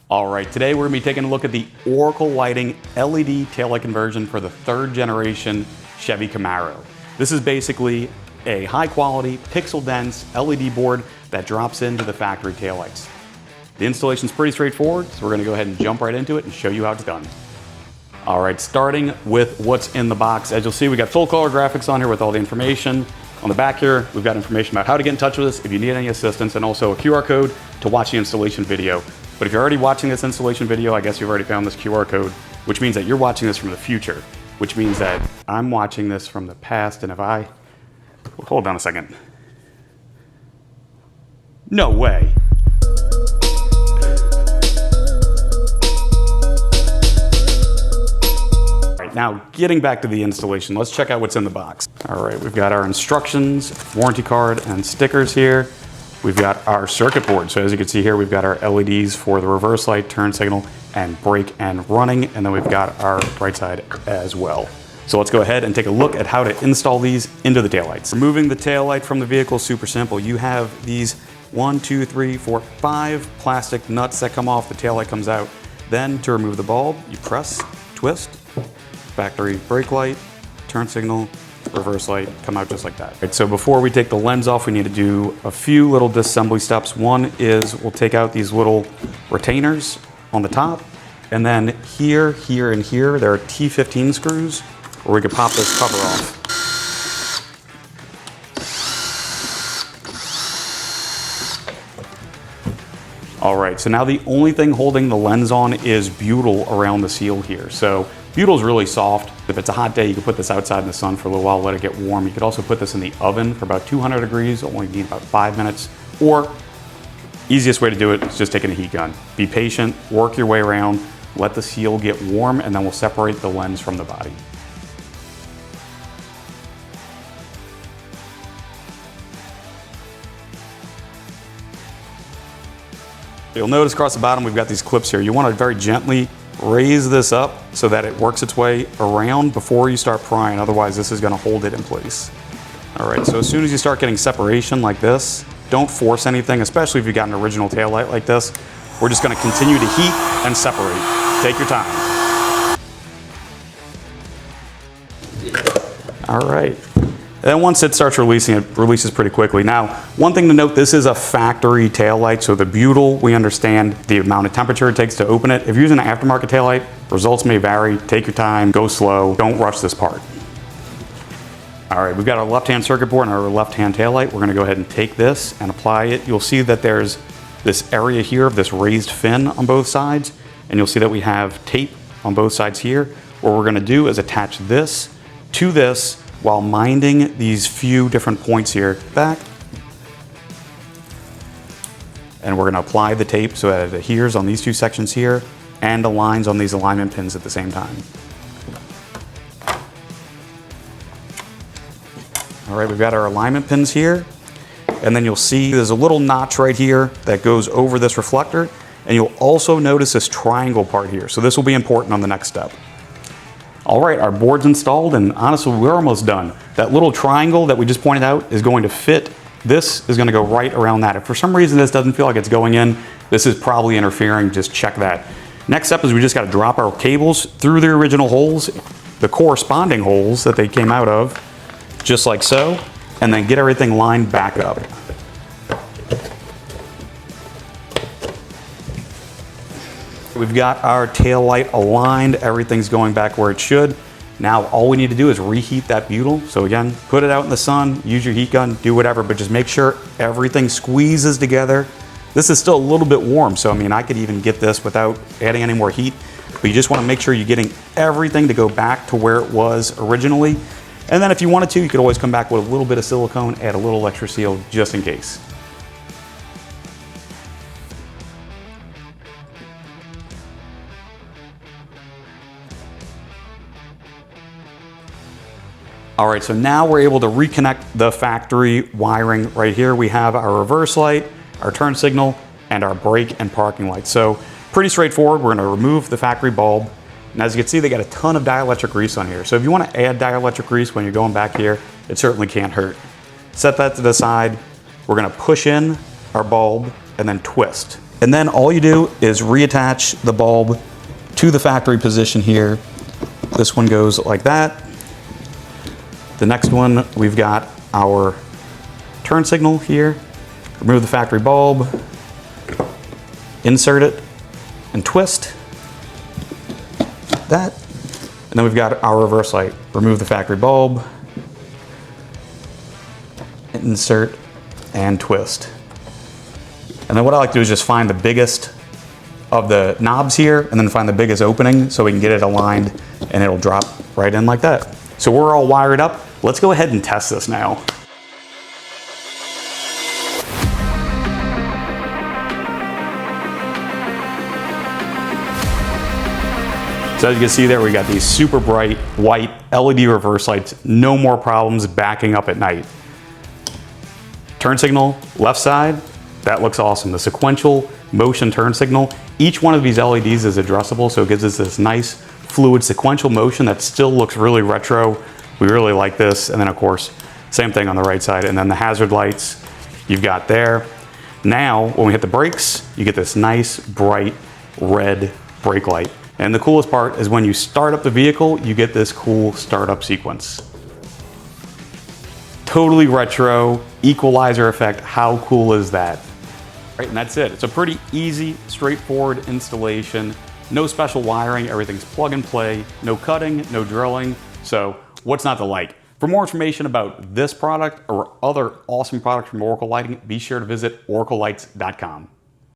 All right, today we're gonna be taking a look at the Oracle Lighting LED taillight conversion for the 3rd generation Chevy Camaro. This is basically a high quality, pixel dense LED board that drops into the factory taillights. The installation is pretty straightforward, so we're gonna go ahead and jump right into it and show you how it's done. All right, starting with what's in the box. As you'll see, we got full color graphics on here with all the information. On the back here, we've got information about how to get in touch with us if you need any assistance, and also a QR code to watch the installation video. But if you're already watching this installation video, I guess you've already found this QR code, which means that you're watching this from the future, which means that I'm watching this from the past, and if I, hold on a second. No way. All right, now getting back to the installation, let's check out what's in the box. All right, we've got our instructions, warranty card, and stickers here. We've got our circuit board. So as you can see here, we've got our LEDs for the reverse light, turn signal, and brake and running. And then we've got our right side as well. So let's go ahead and take a look at how to install these into the taillights. Removing the taillight from the vehicle is super simple. You have these 5 plastic nuts that come off, the taillight comes out. Then to remove the bulb, you press, twist, factory brake light, turn signal, reverse light, come out just like that. Right, so before we take the lens off, we need to do a few little disassembly steps. One is we'll take out these little retainers on the top, and then here, here, and here, there are T15 screws where we can pop this cover off. All right, so now the only thing holding the lens on is butyl around the seal here. So butyl is really soft. If it's a hot day, you can put this outside in the sun for a little while, let it get warm. You could also put this in the oven for about 200 degrees, only need about 5 minutes. Or, easiest way to do it is just taking a heat gun. Be patient, work your way around, let the seal get warm, and then we'll separate the lens from the body. You'll notice across the bottom, we've got these clips here. You want to very gently raise this up so that it works its way around before you start prying, otherwise this is going to hold it in place. All right, so as soon as you start getting separation like this, don't force anything, especially if you've got an original taillight like this. We're just going to continue to heat and separate. Take your time. All right. Then once it starts releasing, it releases pretty quickly. Now, one thing to note, this is a factory taillight, so the butyl, we understand the amount of temperature it takes to open it. If you're using an aftermarket taillight, results may vary. Take your time, go slow, don't rush this part. All right, we've got our left-hand circuit board and our left-hand taillight. We're gonna go ahead and take this and apply it. You'll see that there's this area here of this raised fin on both sides, and you'll see that we have tape on both sides here. What we're gonna do is attach this to this while minding these few different points here back. And we're gonna apply the tape so that it adheres on these two sections here and aligns on these alignment pins at the same time. All right, we've got our alignment pins here, and then you'll see there's a little notch right here that goes over this reflector, and you'll also notice this triangle part here. So this will be important on the next step. All right, our board's installed, and honestly, we're almost done. That little triangle that we just pointed out is going to fit. This is gonna go right around that. If for some reason this doesn't feel like it's going in, this is probably interfering, just check that. Next step is we just gotta drop our cables through the original holes, the corresponding holes that they came out of, just like so, and then get everything lined back up. We've got our tail light aligned, everything's going back where it should. Now all we need to do is reheat that butyl. So again, put it out in the sun, use your heat gun, do whatever, but just make sure everything squeezes together. This is still a little bit warm, so I mean, I could even get this without adding any more heat, but you just wanna make sure you're getting everything to go back to where it was originally. And then if you wanted to, you could always come back with a little bit of silicone, add a little extra seal just in case. All right, so now we're able to reconnect the factory wiring right here. We have our reverse light, our turn signal, and our brake and parking light. So pretty straightforward. We're gonna remove the factory bulb. And as you can see, they got a ton of dielectric grease on here. So if you wanna add dielectric grease when you're going back here, it certainly can't hurt. Set that to the side. We're gonna push in our bulb and then twist. And then all you do is reattach the bulb to the factory position here. This one goes like that. The next one, we've got our turn signal here. Remove the factory bulb, insert it, and twist that. And then we've got our reverse light. Remove the factory bulb, insert, and twist. And then what I like to do is just find the biggest of the knobs here and then find the biggest opening so we can get it aligned and it'll drop right in like that. So we're all wired up. Let's go ahead and test this now. So as you can see there, we got these super bright white LED reverse lights. No more problems backing up at night. Turn signal, left side, that looks awesome. The sequential motion turn signal. Each one of these LEDs is addressable, so it gives us this nice fluid sequential motion that still looks really retro. We really like this. And then of course, same thing on the right side. And then the hazard lights you've got there. Now, when we hit the brakes, you get this nice bright red brake light. And the coolest part is when you start up the vehicle, you get this cool startup sequence. Totally retro, equalizer effect. How cool is that? Right, and that's it. It's a pretty easy, straightforward installation. No special wiring, everything's plug and play. No cutting, no drilling. So what's not to like? For more information about this product or other awesome products from Oracle Lighting, be sure to visit oraclelights.com.